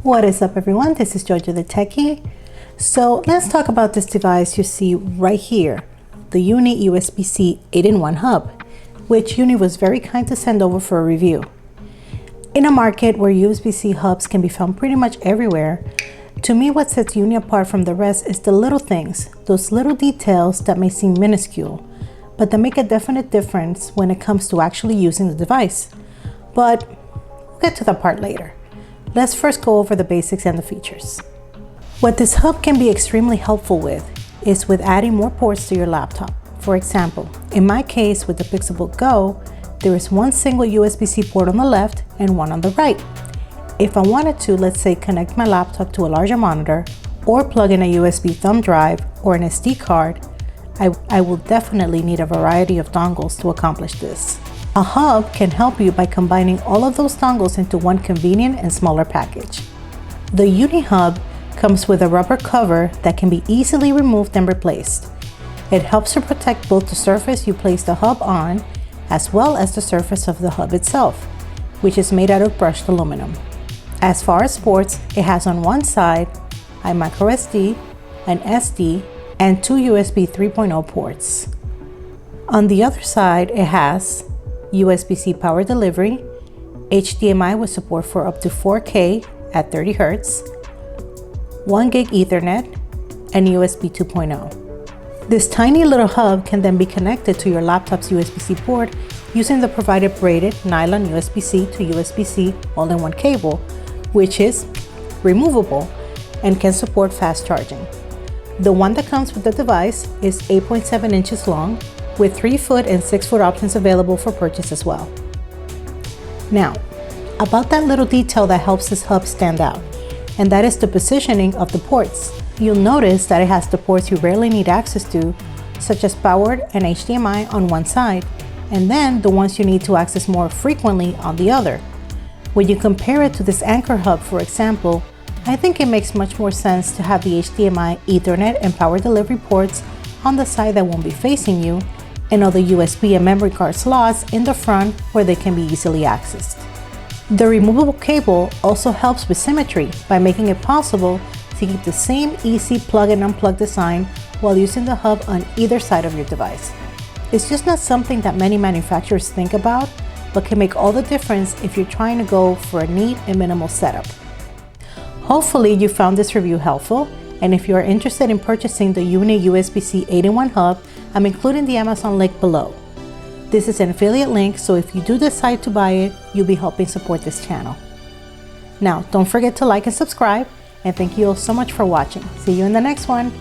What is up everyone, this is Jojo the Techie. So let's talk about this device you see right here, the Uni USB-C 8-in-1 Hub, which Uni was very kind to send over for a review. In a market where USB-C hubs can be found pretty much everywhere, to me what sets Uni apart from the rest is the little things, those little details that may seem minuscule, but that make a definite difference when it comes to actually using the device. But we'll get to that part later. Let's first go over the basics and the features. What this hub can be extremely helpful with is with adding more ports to your laptop. For example, in my case with the Pixelbook Go, there is one single USB-C port on the left and one on the right. If I wanted to, let's say, connect my laptop to a larger monitor or plug in a USB thumb drive or an SD card, I will definitely need a variety of dongles to accomplish this. A hub can help you by combining all of those dongles into one convenient and smaller package. The Uni Hub comes with a rubber cover that can be easily removed and replaced. It helps to protect both the surface you place the hub on as well as the surface of the hub itself, which is made out of brushed aluminum. As far as ports, it has on one side a microSD, an SD, and two USB 3.0 ports. On the other side, it has USB-C power delivery, HDMI with support for up to 4K at 30 Hz, 1 gig Ethernet, and USB 2.0. This tiny little hub can then be connected to your laptop's USB-C port using the provided braided nylon USB-C to USB-C all-in-one cable, which is removable and can support fast charging. The one that comes with the device is 8.7 inches long, with 3-foot and 6-foot options available for purchase as well. Now, about that little detail that helps this hub stand out, and that is the positioning of the ports. You'll notice that it has the ports you rarely need access to, such as powered and HDMI on one side, and then the ones you need to access more frequently on the other. When you compare it to this Anchor hub, for example, I think it makes much more sense to have the HDMI, Ethernet, and power delivery ports on the side that won't be facing you, and other USB and memory card slots in the front where they can be easily accessed. The removable cable also helps with symmetry by making it possible to keep the same easy plug and unplug design while using the hub on either side of your device. It's just not something that many manufacturers think about, but can make all the difference if you're trying to go for a neat and minimal setup. Hopefully you found this review helpful, and if you are interested in purchasing the Uni USB-C 8-in-1 Hub, I'm including the Amazon link below. This is an affiliate link, so if you do decide to buy it, you'll be helping support this channel. Now, don't forget to like and subscribe, and thank you all so much for watching. See you in the next one.